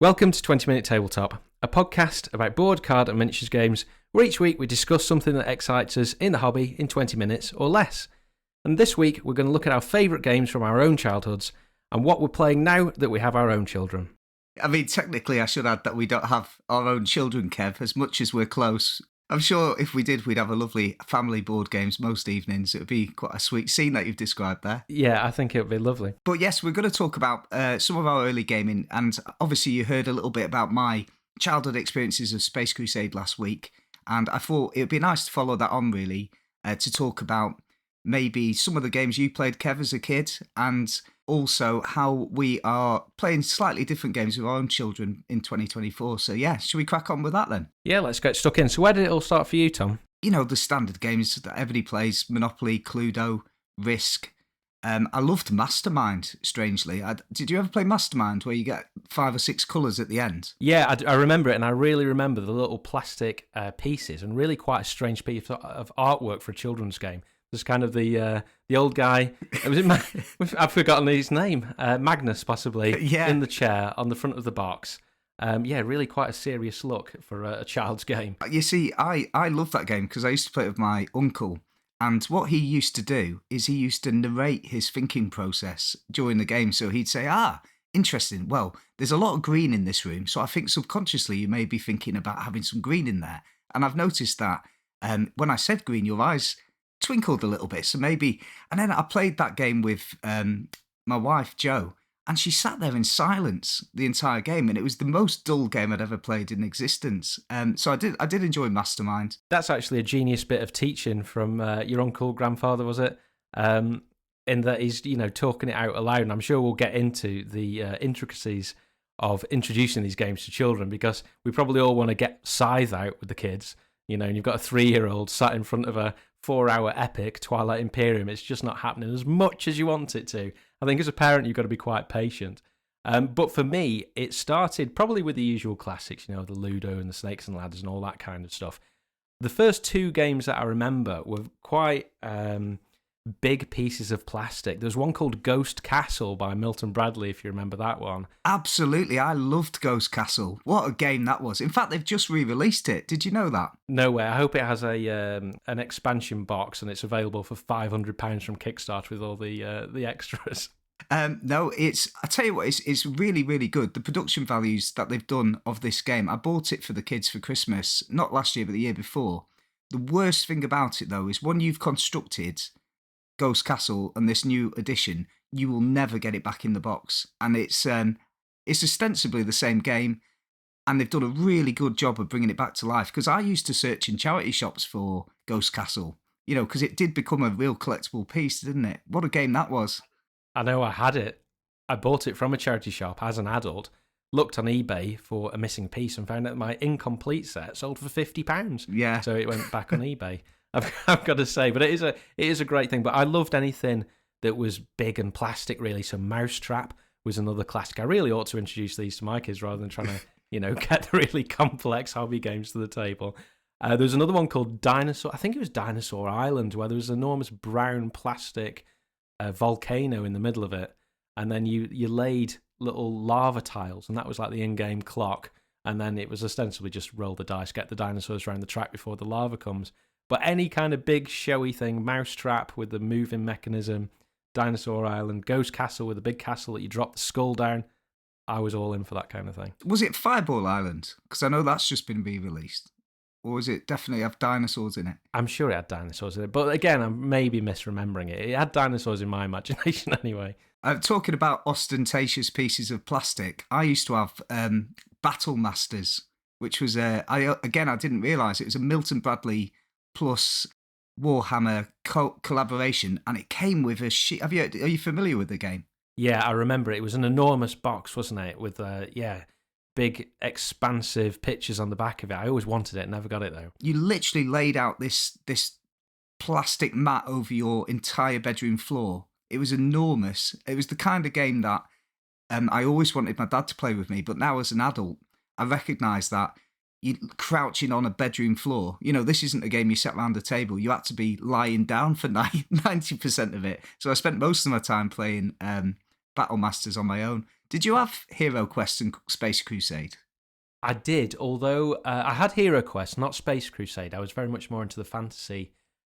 Welcome to 20 Minute Tabletop, a podcast about board, card and miniatures games, where each week we discuss something that excites us in the hobby in 20 minutes or less. And this week we're going to look at our favourite games from our own childhoods and what we're playing now that we have our own children. I mean, technically I should add that we don't have our own children, Kev, as much as we're close. I'm sure if we did, we'd have a lovely family board games most evenings. It would be quite a sweet scene that you've described there. Yeah, I think it would be lovely. But yes, we're going to talk about some of our early gaming. And obviously you heard a little bit about my childhood experiences of Space Crusade last week. And I thought it would be nice to follow that on, really, to talk about maybe some of the games you played, Kev, as a kid, and also how we are playing slightly different games with our own children in 2024. So yeah, should we crack on with that then? Yeah, let's get stuck in. So where did it all start for you, Tom? You know, the standard games that everybody plays: Monopoly, Cluedo, Risk. I loved Mastermind, strangely. Did you ever play Mastermind, where you get 5 or 6 colours at the end? Yeah, I remember it, and I really remember the little plastic pieces, and really quite a strange piece of artwork for a children's game. There's kind of the old guy. Was it I've forgotten his name. Magnus, possibly. Yeah. In the chair on the front of the box. Yeah, really quite a serious look for a child's game. You see, I love that game because I used to play it with my uncle. And what he used to do is he used to narrate his thinking process during the game. So he'd say, interesting. Well, there's a lot of green in this room. So I think subconsciously you may be thinking about having some green in there. And I've noticed that when I said green, your eyes twinkled a little bit. So maybe, and then I played that game with my wife, Jo, and she sat there in silence the entire game. And it was the most dull game I'd ever played in existence. So I did enjoy Mastermind. That's actually a genius bit of teaching from your uncle, grandfather, was it? In that he's, talking it out aloud. And I'm sure we'll get into the intricacies of introducing these games to children, because we probably all want to get Scythe out with the kids, and you've got a 3-year-old sat in front of a 4-hour epic, Twilight Imperium. It's just not happening as much as you want it to. I think as a parent, you've got to be quite patient. But for me, it started probably with the usual classics, the Ludo and the Snakes and Ladders and all that kind of stuff. The first 2 games that I remember were quite big pieces of plastic. There's one called Ghost Castle by Milton Bradley, if you remember that one. Absolutely, I loved Ghost Castle. What a game that was. In fact, they've just re-released it. Did you know that? No way. I hope it has an expansion box and it's available for £500 from Kickstarter with all the extras. No, I tell you what, it's really, really good. The production values that they've done of this game, I bought it for the kids for Christmas, not last year, but the year before. The worst thing about it, though, is when you've constructed Ghost Castle and this new edition, you will never get it back in the box. And it's ostensibly the same game, and they've done a really good job of bringing it back to life. Because I used to search in charity shops for Ghost Castle, because it did become a real collectible piece, didn't it? What a game that was. I know, I had it. I bought it from a charity shop as an adult, looked on eBay for a missing piece and found out my incomplete set sold for £50. Yeah. So it went back on eBay. I've got to say, but it is a great thing. But I loved anything that was big and plastic, really. So Mousetrap was another classic. I really ought to introduce these to my kids rather than trying to, get the really complex hobby games to the table. There was another one called Dinosaur. I think it was Dinosaur Island, where there was an enormous brown plastic volcano in the middle of it, and then you laid little lava tiles, and that was like the in-game clock. And then it was ostensibly just roll the dice, get the dinosaurs around the track before the lava comes. But any kind of big showy thing, Mousetrap with the moving mechanism, Dinosaur Island, Ghost Castle with a big castle that you drop the skull down, I was all in for that kind of thing. Was it Fireball Island? Because I know that's just been re-released. Or was it definitely have dinosaurs in it? I'm sure it had dinosaurs in it. But again, I'm maybe misremembering it. It had dinosaurs in my imagination anyway. Talking about ostentatious pieces of plastic, I used to have Battle Masters, which was, I didn't realise it was a Milton Bradley plus Warhammer collaboration, and it came with a sheet. Are you familiar with the game? Yeah, I remember it. It was an enormous box, wasn't it? With big expansive pictures on the back of it. I always wanted it, never got it though. You literally laid out this plastic mat over your entire bedroom floor. It was enormous. It was the kind of game that I always wanted my dad to play with me, but now as an adult, I recognise that you crouching on a bedroom floor. This isn't a game you sat around a table. You had to be lying down for 90% of it. So I spent most of my time playing Battle Masters on my own. Did you have Hero Quest and Space Crusade? I did, although I had Hero Quest, not Space Crusade. I was very much more into the fantasy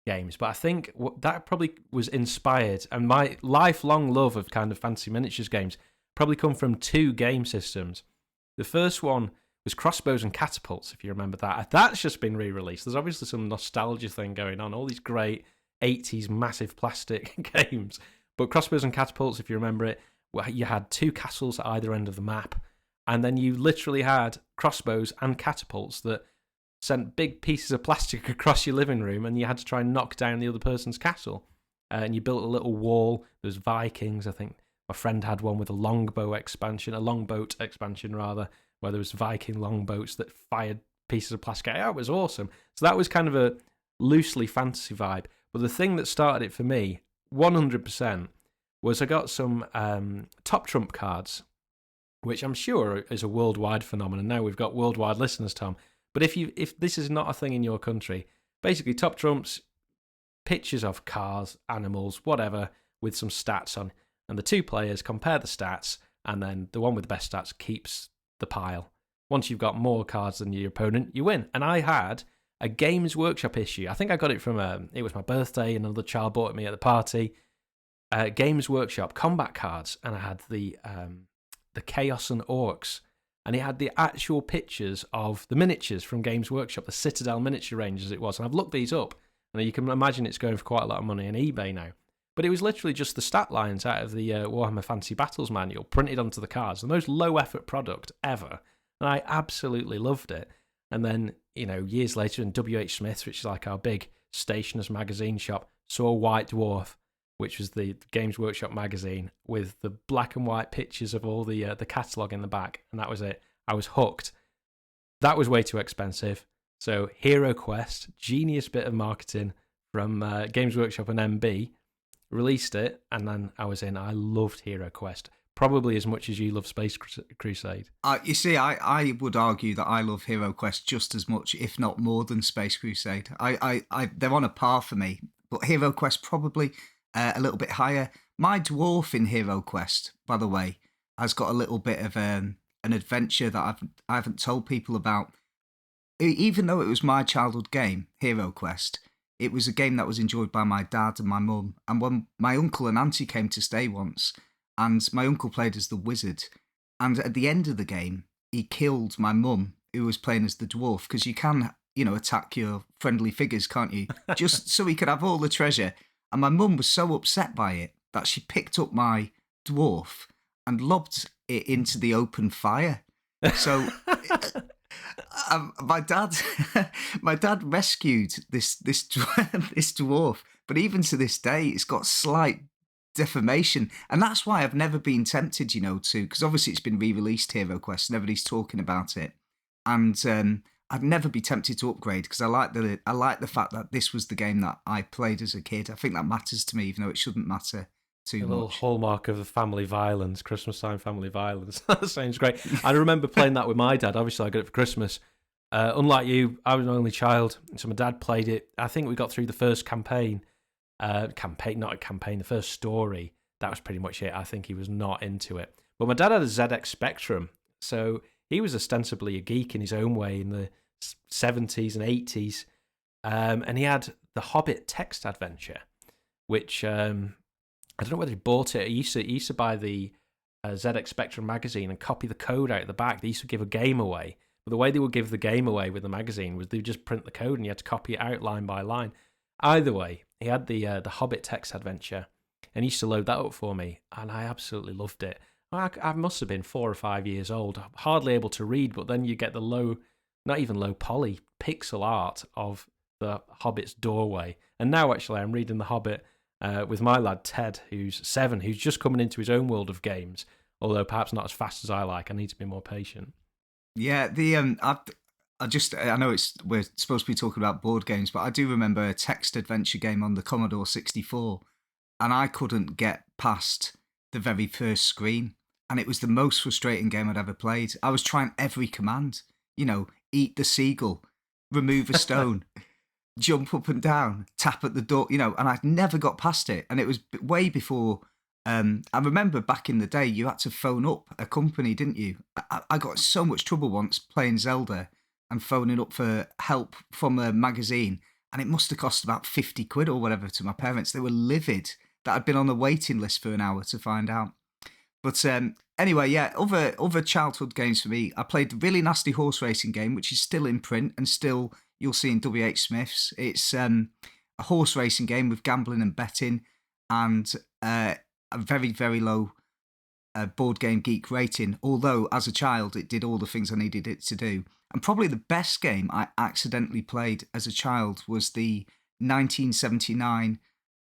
games, but I think that probably was inspired, and my lifelong love of kind of fantasy miniatures games probably come from two game systems. The first one was Crossbows and Catapults, if you remember that. That's just been re-released. There's obviously some nostalgia thing going on, all these great 80s massive plastic games. But Crossbows and Catapults, if you remember it, you had two castles at either end of the map, and then you literally had crossbows and catapults that sent big pieces of plastic across your living room, and you had to try and knock down the other person's castle. And you built a little wall. There was Vikings, I think. My friend had one with a longboat expansion rather, where there was Viking longboats that fired pieces of plastic out. It was awesome. So that was kind of a loosely fantasy vibe. But the thing that started it for me, 100%, was I got some Top Trump cards, which I'm sure is a worldwide phenomenon. Now we've got worldwide listeners, Tom. But if this is not a thing in your country, basically Top Trump's pictures of cars, animals, whatever, with some stats on. And the two players compare the stats, and then the one with the best stats keeps the pile. Once you've got more cards than your opponent, you win. And I had a Games Workshop issue. I think I got it from, it was my birthday, another child bought it me at the party. Games Workshop combat cards, and I had the Chaos and Orcs, and it had the actual pictures of the miniatures from Games Workshop, the Citadel miniature range as it was. And I've looked these up, and you can imagine it's going for quite a lot of money on eBay now. But it was literally just the stat lines out of the Warhammer Fantasy Battles manual printed onto the cards. The most low-effort product ever. And I absolutely loved it. And then, years later in W.H. Smith's, which is like our big stationer's magazine shop, saw White Dwarf, which was the Games Workshop magazine, with the black and white pictures of all the catalogue in the back. And that was it. I was hooked. That was way too expensive. So Hero Quest, genius bit of marketing from Games Workshop and MB, released it, and then I was in. I loved Hero Quest, probably as much as you love Space Crusade. You see, I would argue that I love Hero Quest just as much, if not more, than Space Crusade. They're on a par for me, but Hero Quest probably a little bit higher. My dwarf in Hero Quest, by the way, has got a little bit of an adventure that I haven't told people about. Even though it was my childhood game, Hero Quest, it was a game that was enjoyed by my dad and my mum. And when my uncle and auntie came to stay once, and my uncle played as the wizard, and at the end of the game, he killed my mum, who was playing as the dwarf, because you can, attack your friendly figures, can't you? Just so he could have all the treasure. And my mum was so upset by it that she picked up my dwarf and lobbed it into the open fire. So my dad rescued this dwarf, but even to this day, it's got slight deformation, and that's why I've never been tempted, to, because obviously it's been re-released, Hero Quest, and everybody's talking about it, and I'd never be tempted to upgrade because I like the fact that this was the game that I played as a kid. I think that matters to me, even though it shouldn't matter too much. A little hallmark of the family violence, Christmas time family violence. That sounds great. I remember playing that with my dad. Obviously, I got it for Christmas. Unlike you, I was an only child, so my dad played it. I think we got through the first campaign. The first story. That was pretty much it. I think he was not into it. But my dad had a ZX Spectrum, so he was ostensibly a geek in his own way in the 70s and 80s. And he had the Hobbit text adventure, which I don't know whether he bought it. He used to buy the ZX Spectrum magazine and copy the code out of the back. They used to give a game away. But the way they would give the game away with the magazine was they would just print the code and you had to copy it out line by line. Either way, he had the Hobbit text adventure, and he used to load that up for me, and I absolutely loved it. I must have been 4 or 5 years old, hardly able to read, but then you get the not even low poly, pixel art of the Hobbit's doorway. And now, actually, I'm reading The Hobbit with my lad Ted, who's 7, who's just coming into his own world of games, although perhaps not as fast as I like. I need to be more patient. Yeah, I know we're supposed to be talking about board games, but I do remember a text adventure game on the Commodore 64, and I couldn't get past the very first screen, and it was the most frustrating game I'd ever played. I was trying every command, eat the seagull, remove a stone, jump up and down, tap at the door, and I never got past it, and it was way before I remember back in the day, you had to phone up a company, didn't you? I got in so much trouble once playing Zelda and phoning up for help from a magazine, and it must have cost about 50 quid or whatever to my parents. They were livid that I'd been on the waiting list for an hour to find out. But anyway, yeah, other childhood games for me. I played the really nasty horse racing game, which is still in print and still you'll see in WH Smith's. It's a horse racing game with gambling and betting, and a very very low board game geek rating. Although as a child, it did all the things I needed it to do. And probably the best game I accidentally played as a child was the 1979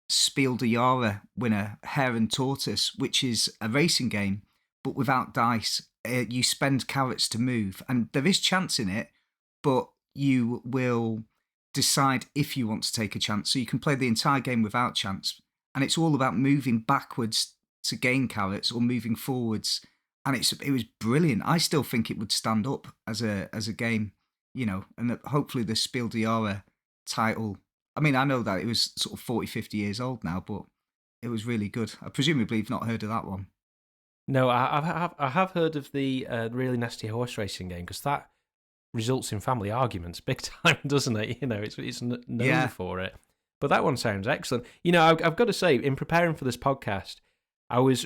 Spiel des Jahres winner, Hare and Tortoise, which is a racing game, but without dice. You spend carrots to move, and there is chance in it, but you will decide if you want to take a chance. So you can play the entire game without chance, and it's all about moving backwards to gain carrots or moving forwards. And it was brilliant. I still think it would stand up as a game, and that hopefully the Spiel des Jahres title. I mean, I know that it was sort of 40, 50 years old now, but it was really good. I presumably you've not heard of that one. No, I have heard of the really nasty horse racing game, because that results in family arguments big time, doesn't it? It's known for it. But that one sounds excellent. I've got to say, in preparing for this podcast, I was,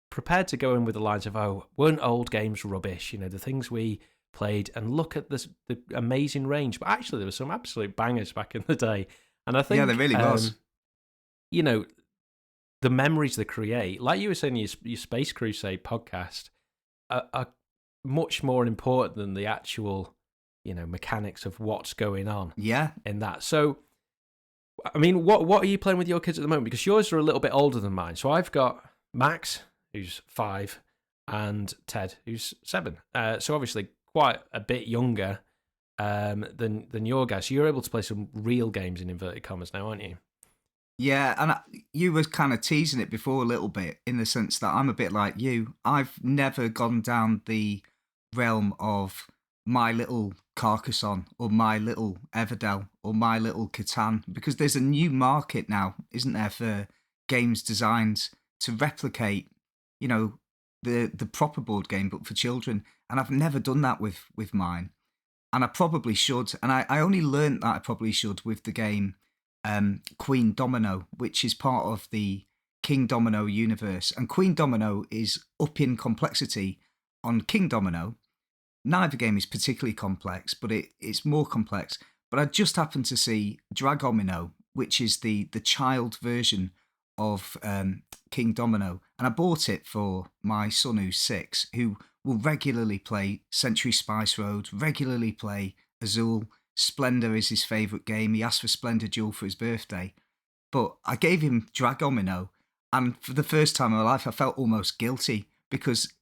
prepared to go in with the lines of, oh, weren't old games rubbish? The things we played, and look at the amazing range. But actually, there were some absolute bangers back in the day. And I think, yeah, there really was. The memories they create, like you were saying in your Space Crusade podcast, are much more important than the actual, mechanics of what's going on. Yeah. In that. So, I mean, what are you playing with your kids at the moment? Because yours are a little bit older than mine. So I've got Max, who's 5, and Ted, who's 7. So obviously quite a bit younger than your guys. So you're able to play some real games in inverted commas now, aren't you? Yeah, and you were kind of teasing it before a little bit, in the sense that I'm a bit like you. I've never gone down the realm of My Little Carcassonne or My Little Everdell or My Little Catan, because there's a new market now, isn't there, for games designed to replicate, the proper board game, but for children. And I've never done that with mine, and I probably should. And I only learned that I probably should with the game Queen Domino, which is part of the King Domino universe. And Queen Domino is up in complexity on King Domino. Neither game is particularly complex, but it's more complex. But I just happened to see Dragomino, which is the child version of King Domino. And I bought it for my son, who's 6, who will regularly play Century Spice Road, regularly play Azul. Splendor is his favourite game. He asked for Splendor Duel for his birthday. But I gave him Dragomino, and for the first time in my life, I felt almost guilty, because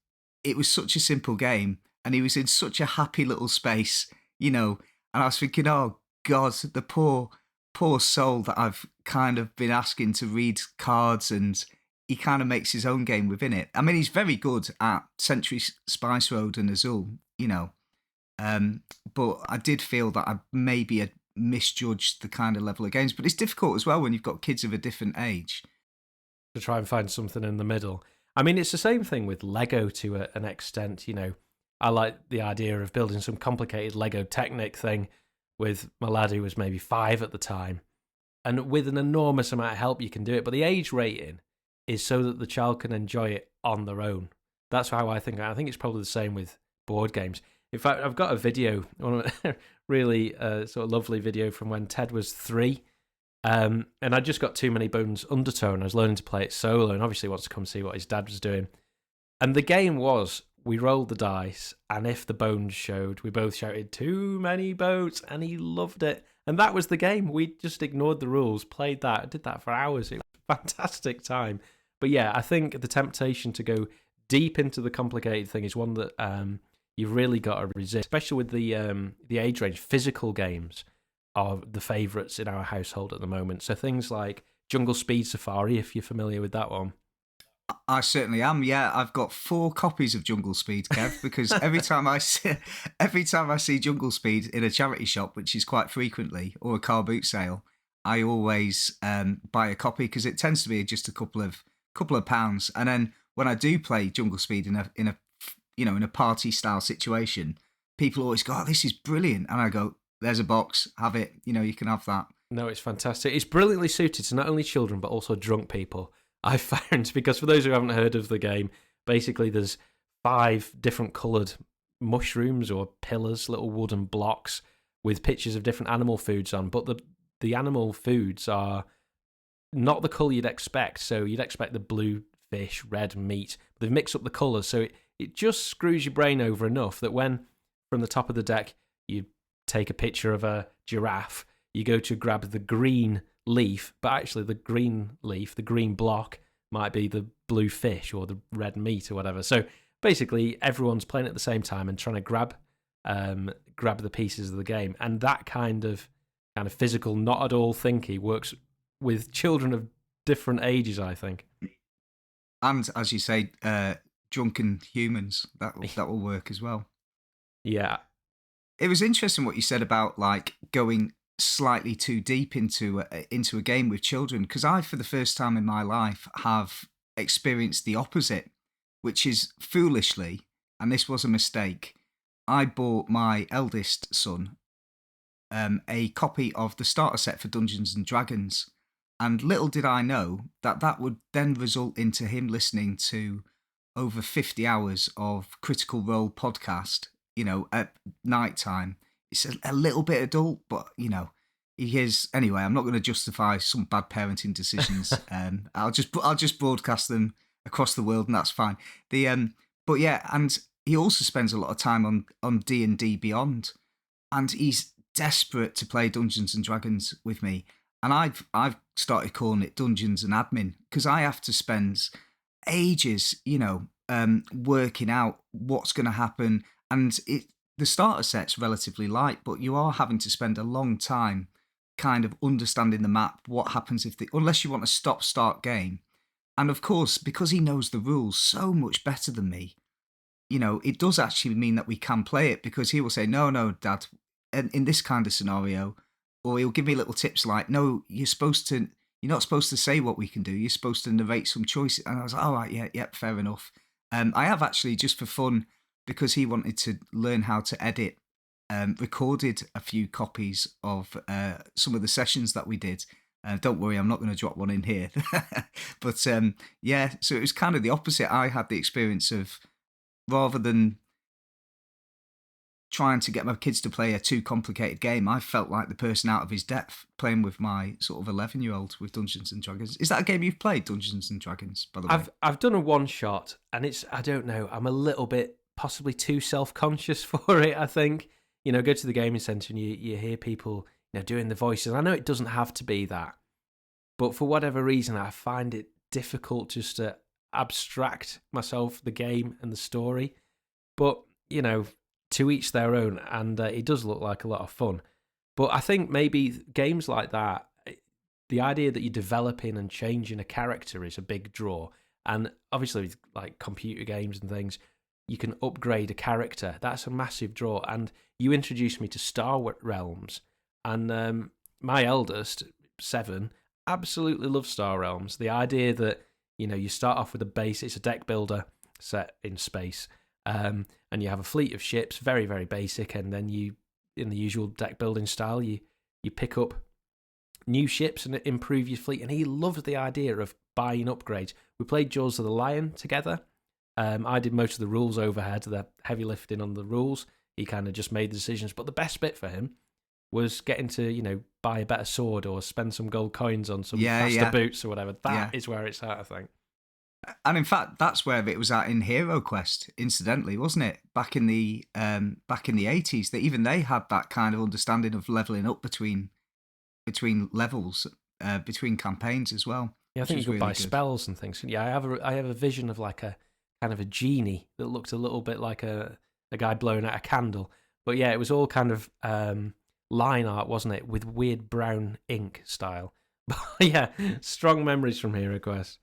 it was such a simple game, and he was in such a happy little space, and I was thinking, oh God, the poor soul that I've kind of been asking to read cards, and he kind of makes his own game within it. I mean, he's very good at Century Spice Road and Azul, but I did feel that I maybe had misjudged the kind of level of games. But it's difficult as well when you've got kids of a different age. To try and find something in the middle. I mean, it's the same thing with Lego to an extent. I like the idea of building some complicated Lego Technic thing with my lad, who was maybe 5 at the time. And with an enormous amount of help, you can do it. But the age rating is so that the child can enjoy it on their own. That's how I think. I think it's probably the same with board games. In fact, I've got a video, really sort of lovely video from when Ted was 3. And I just got Too Many Bones Undertone. I was learning to play it solo, and obviously wants to come see what his dad was doing. And the game was, we rolled the dice, and if the bones showed, we both shouted, "Too many bones," and he loved it. And that was the game. We just ignored the rules, played that, did that for hours. It was a fantastic time. But yeah, I think the temptation to go deep into the complicated thing is one that you've really got to resist, especially with the age range. Physical games are the favourites in our household at the moment. So things like Jungle Speed Safari, if you're familiar with that one. I certainly am. Yeah, I've got 4 copies of Jungle Speed, Kev, because every time I see Jungle Speed in a charity shop, which is quite frequently, or a car boot sale, I always buy a copy, because it tends to be just a couple of couple of pounds. And then when I do play Jungle Speed in a party style situation, people always go, "Oh, this is brilliant," and I go, "There's a box, have it. You can have that." No, it's fantastic. It's brilliantly suited to not only children but also drunk people. I found, because for those who haven't heard of the game, basically there's 5 different coloured mushrooms or pillars, little wooden blocks with pictures of different animal foods on. But the animal foods are not the colour you'd expect. So you'd expect the blue fish, red meat. But they've mixed up the colours, so it just screws your brain over enough that when from the top of the deck you take a picture of a giraffe, you go to grab the green leaf, but actually the green leaf, the green block, might be the blue fish or the red meat or whatever. So basically, everyone's playing at the same time and trying to grab the pieces of the game, and that kind of physical, not at all thinky, works with children of different ages, I think. And as you say, drunken humans, that will work as well. Yeah, it was interesting what you said about like going slightly too deep into a game with children, because I, for the first time in my life, have experienced the opposite, which is foolishly, and this was a mistake, I bought my eldest son a copy of the starter set for Dungeons and Dragons, and little did I know that would then result into him listening to over 50 hours of Critical Role podcast, at night time. It's a little bit adult, but he is anyway. I'm not going to justify some bad parenting decisions. I'll just broadcast them across the world, and that's fine. But yeah, and he also spends a lot of time on D&D Beyond, and he's desperate to play Dungeons and Dragons with me. And I've started calling it Dungeons and Admin, because I have to spend ages, working out what's going to happen. And the starter set's relatively light, but you are having to spend a long time kind of understanding the map, what happens unless you want a stop-start game. And of course, because he knows the rules so much better than me, it does actually mean that we can play it, because he will say, no, Dad, in this kind of scenario, or he'll give me little tips like, no, you're not supposed to say what we can do. You're supposed to narrate some choices. And I was like, all right, yeah, fair enough. I have actually, just for fun, because he wanted to learn how to edit, recorded a few copies of some of the sessions that we did. Don't worry, I'm not going to drop one in here. But yeah, so it was kind of the opposite. I had the experience of, rather than trying to get my kids to play a too complicated game, I felt like the person out of his depth playing with my sort of 11-year-old with Dungeons and Dragons. Is that a game you've played, Dungeons and Dragons, by the way? I've done a one shot, and I don't know, I'm a little bit possibly too self-conscious for it, I think. Go to the gaming centre and you hear people doing the voices. I know it doesn't have to be that, but for whatever reason, I find it difficult just to abstract myself the game and the story. But, to each their own, and it does look like a lot of fun. But I think maybe games like that, the idea that you're developing and changing a character is a big draw. And obviously, with like computer games and things, you can upgrade a character. That's a massive draw. And you introduced me to Star Realms, and my eldest, 7, absolutely loves Star Realms. The idea that you start off with a base, it's a deck builder set in space. And you have a fleet of ships, very, very basic, and then you, in the usual deck building style, you pick up new ships and improve your fleet. And he loved the idea of buying upgrades. We played Jaws of the Lion together. I did most of the rules overhead, the heavy lifting on the rules. He kind of just made the decisions. But the best bit for him was getting to, buy a better sword or spend some gold coins on some faster boots or whatever. That is where it's at, I think. And in fact, that's where it was at in Hero Quest, incidentally, wasn't it? Back in the 80s, that even they had that kind of understanding of leveling up between levels, between campaigns as well. Yeah, I think you could buy spells and things. Yeah, I have a vision of like a kind of a genie that looked a little bit like a guy blowing out a candle. But yeah, it was all kind of line art, wasn't it, with weird brown ink style. But yeah, strong memories from Hero Quest.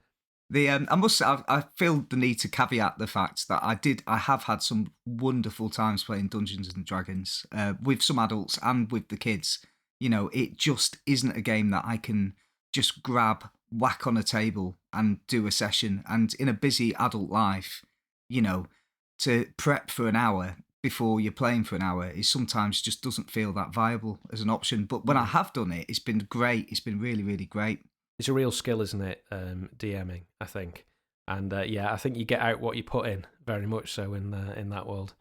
I feel the need to caveat the fact that I have had some wonderful times playing Dungeons and Dragons with some adults and with the kids. It just isn't a game that I can just grab, whack on a table and do a session. And in a busy adult life, you know, to prep for an hour before you're playing for an hour is sometimes just doesn't feel that viable as an option. But when I have done it, it's been great. It's been really, really great. It's a real skill, isn't it? DMing, I think. And yeah, I think you get out what you put in, very much so in that world.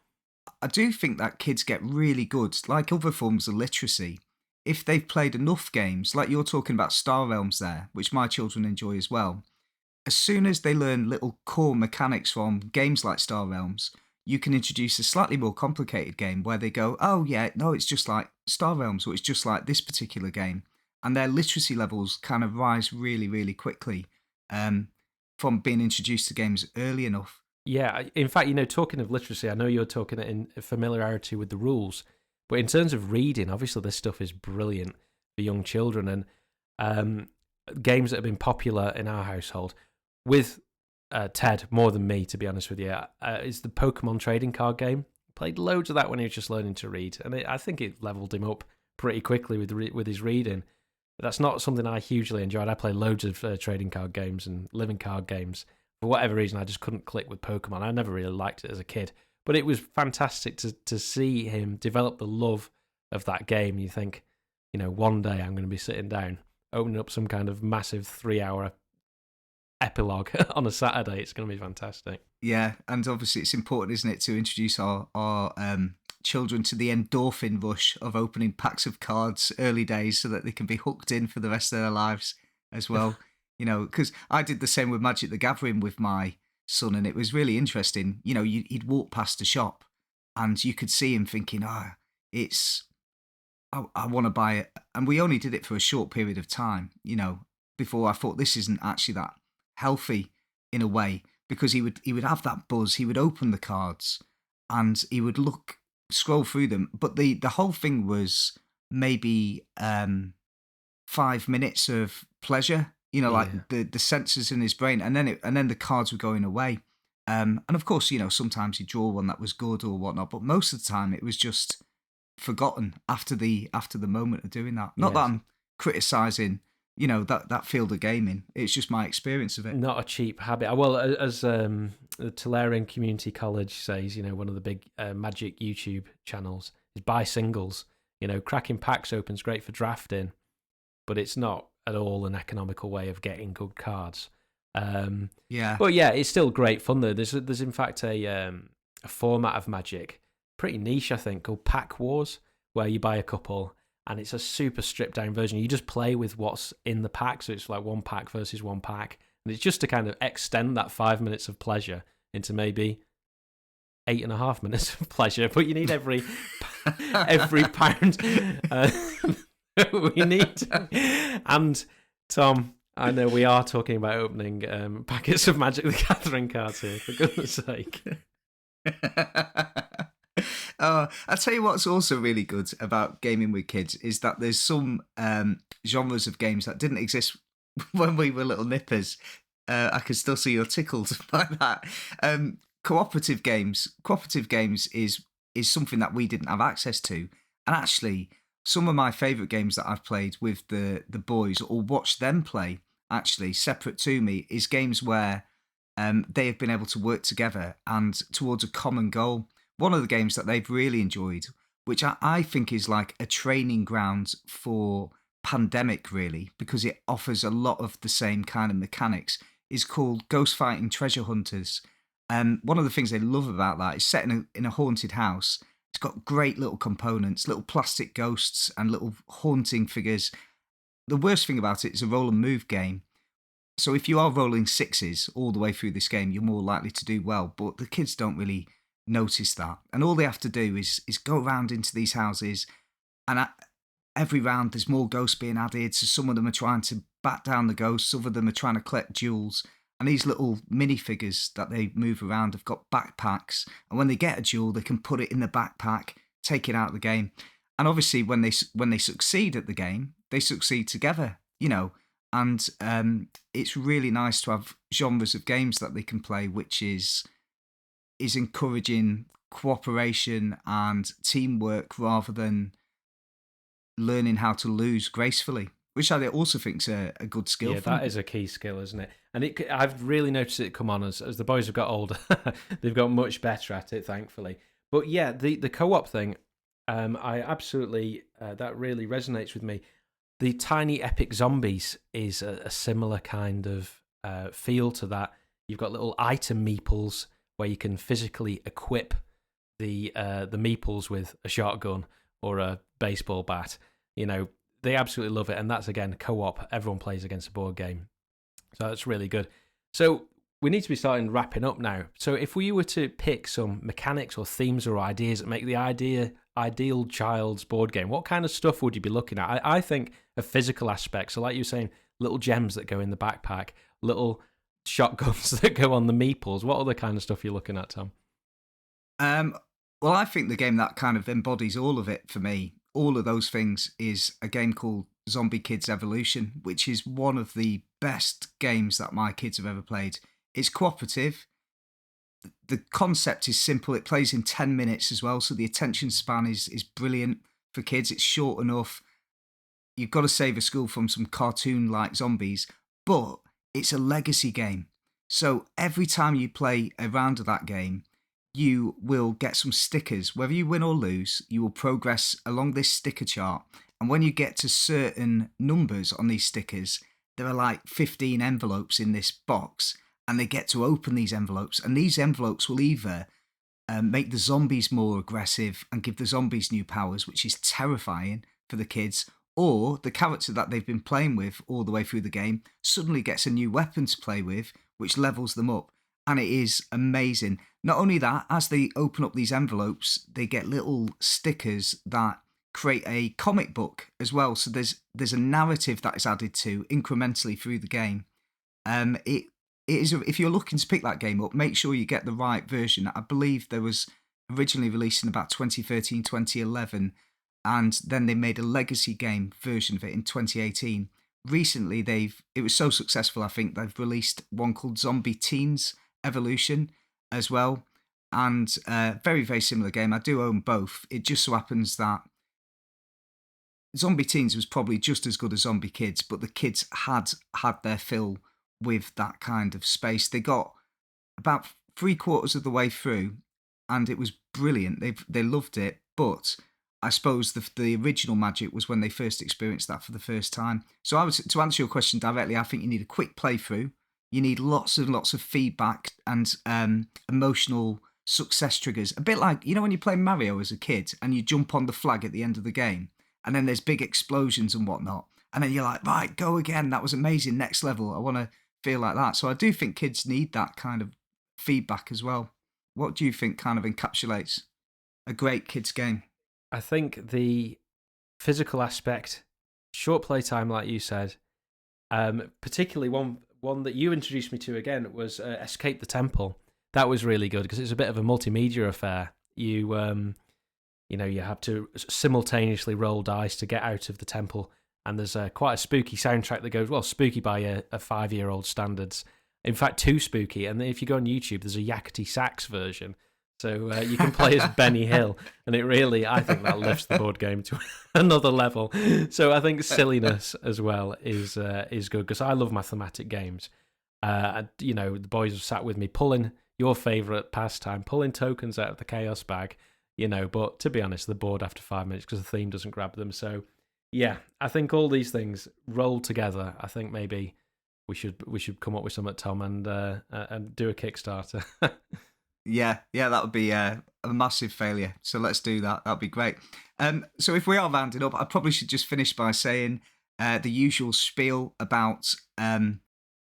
I do think that kids get really good, like other forms of literacy, if they've played enough games, like you're talking about Star Realms there, which my children enjoy as well. As soon as they learn little core mechanics from games like Star Realms, you can introduce a slightly more complicated game where they go, oh, yeah, no, it's just like Star Realms, or it's just like this particular game. And their literacy levels kind of rise really, really quickly from being introduced to games early enough. Yeah, in fact, talking of literacy, I know you're talking in familiarity with the rules, but in terms of reading, obviously this stuff is brilliant for young children, and games that have been popular in our household with Ted more than me, to be honest with you, is the Pokemon trading card game. Played loads of that when he was just learning to read, and I think it leveled him up pretty quickly with his reading. But that's not something I hugely enjoyed. I play loads of trading card games and living card games. For whatever reason, I just couldn't click with Pokemon. I never really liked it as a kid. But it was fantastic to see him develop the love of that game. You think, one day I'm going to be sitting down, opening up some kind of massive 3-hour epilogue on a Saturday. It's going to be fantastic. Yeah, and obviously it's important, isn't it, to introduce our children to the endorphin rush of opening packs of cards early days so that they can be hooked in for the rest of their lives as well. Because I did the same with Magic the Gathering with my son, and it was really interesting. He'd walk past a shop and you could see him thinking, I want to buy it. And we only did it for a short period of time, before I thought this isn't actually that healthy in a way, because he would have that buzz. He would open the cards and he would scroll through them. But the whole thing was maybe 5 minutes of pleasure, like the sensors in his brain, and then the cards were going away. And of course, sometimes he'd draw one that was good or whatnot, but most of the time it was just forgotten after the moment of doing that. Not that I'm criticizing, that field of gaming. It's just my experience of it. Not a cheap habit. Well, as the Tolarian Community College says, one of the big Magic YouTube channels is buy singles. Cracking packs open's great for drafting, but it's not at all an economical way of getting good cards. But yeah, it's still great fun though. There's in fact a format of Magic, pretty niche I think, called Pack Wars, where you buy a couple and it's a super stripped down version. You just play with what's in the pack, so it's like one pack versus one pack, and it's just to kind of extend that 5 minutes of pleasure into maybe 8.5 minutes of pleasure. But you need every pound we need. And Tom, I know we are talking about opening packets of Magic the Gathering cards here, for goodness sake. I'll tell you what's also really good about gaming with kids is that there's some genres of games that didn't exist when we were little nippers. I can still see you're tickled by that. Cooperative games is something that we didn't have access to. And actually, some of my favourite games that I've played with the boys or watched them play, actually, separate to me, is games where they have been able to work together and towards a common goal. One of the games that they've really enjoyed, which I think is like a training ground for Pandemic, really, because it offers a lot of the same kind of mechanics, is called Ghost Fighting Treasure Hunters. One of the things they love about that is set in a haunted house. It's got great little components, little plastic ghosts and little haunting figures. The worst thing about it is a roll and move game. So if you are rolling sixes all the way through this game, you're more likely to do well. But the kids don't really notice that. And all they have to do is go around into these houses. And every round, there's more ghosts being added. So some of them are trying to bat down the ghosts. Some of them are trying to collect jewels. And these little minifigures that they move around have got backpacks. And when they get a jewel, they can put it in the backpack, take it out of the game. And obviously, when they succeed at the game, they succeed together, And it's really nice to have genres of games that they can play, which is encouraging cooperation and teamwork rather than learning how to lose gracefully, which I also think is a good skill. Yeah, that is a key skill, isn't it? And I've really noticed it come on as the boys have got older. They've got much better at it, thankfully. But yeah, the co-op thing, I absolutely, that really resonates with me. The Tiny Epic Zombies is a similar kind of feel to that. You've got little item meeples where you can physically equip the meeples with a shotgun or a baseball bat. They absolutely love it, and that's again co-op. Everyone plays against a board game, so that's really good. So we need to be starting wrapping up now. So if we were to pick some mechanics or themes or ideas that make the ideal child's board game, what kind of stuff would you be looking at? I think a physical aspect. So like you were saying, little gems that go in the backpack, little shotguns that go on the meeples. What other kind of stuff are you looking at, Tom? Well, I think the game that kind of embodies all of it for me, all of those things, is a game called Zombie Kids Evolution, which is one of the best games that my kids have ever played. It's cooperative. The concept is simple. It plays in 10 minutes as well, so the attention span is brilliant for kids. It's short enough. You've got to save a school from some cartoon-like zombies, but it's a legacy game. So every time you play a round of that game, you will get some stickers. Whether you win or lose, you will progress along this sticker chart. And when you get to certain numbers on these stickers, there are like 15 envelopes in this box, and they get to open these envelopes. And these envelopes will either make the zombies more aggressive and give the zombies new powers, which is terrifying for the kids, or the character that they've been playing with all the way through the game suddenly gets a new weapon to play with, which levels them up. And it is amazing. Not only that, as they open up these envelopes, they get little stickers that create a comic book as well. So there's a narrative that is added to incrementally through the game. It is, if you're looking to pick that game up, make sure you get the right version. I believe there was originally released in about 2013, 2011, and then they made a legacy game version of it in 2018. Recently, it was so successful, I think they've released one called Zombie Teens Evolution as well, and very, very similar game. I do own both. It just so happens that Zombie Teens was probably just as good as Zombie Kids, but the kids had their fill with that kind of space. They got about 3/4 of the way through, and it was brilliant. They loved it, but I suppose the original magic was when they first experienced that for the first time. So to answer your question directly, I think you need a quick playthrough. You need lots and lots of feedback and emotional success triggers. A bit like, when you play Mario as a kid and you jump on the flag at the end of the game, and then there's big explosions and whatnot, and then you're like, right, go again. That was amazing. Next level. I want to feel like that. So I do think kids need that kind of feedback as well. What do you think kind of encapsulates a great kids game? I think the physical aspect, short playtime, like you said, particularly one that you introduced me to again was Escape the Temple. That was really good because it's a bit of a multimedia affair. You have to simultaneously roll dice to get out of the temple, and there's quite a spooky soundtrack that goes, well, spooky by a 5-year-old standards. In fact, too spooky. And if you go on YouTube, there's a yakety sax version. So you can play as Benny Hill, and it really, I think that lifts the board game to another level. So I think silliness as well is good because I love mathematic games. The boys have sat with me pulling your favourite pastime, pulling tokens out of the chaos bag, but to be honest, they're bored after 5 minutes because the theme doesn't grab them. So yeah, I think all these things roll together. I think maybe we should come up with something, Tom, and do a Kickstarter. Yeah, that would be a massive failure. So let's do that. That'd be great. So if we are rounding up, I probably should just finish by saying the usual spiel about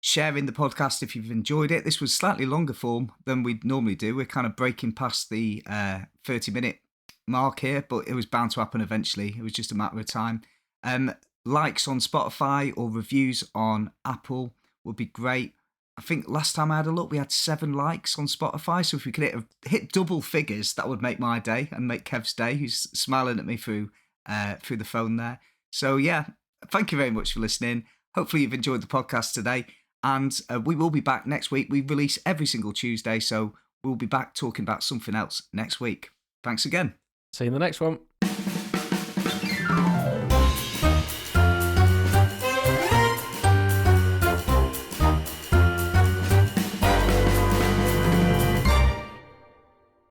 sharing the podcast if you've enjoyed it. This was slightly longer form than we'd normally do. We're kind of breaking past the 30-minute mark here, but it was bound to happen eventually. It was just a matter of time. Likes on Spotify or reviews on Apple would be great. I think last time I had a look, we had 7 likes on Spotify. So if we could hit double figures, that would make my day and make Kev's day, who's smiling at me through the phone there. So yeah, thank you very much for listening. Hopefully you've enjoyed the podcast today. And we will be back next week. We release every single Tuesday, so we'll be back talking about something else next week. Thanks again. See you in the next one.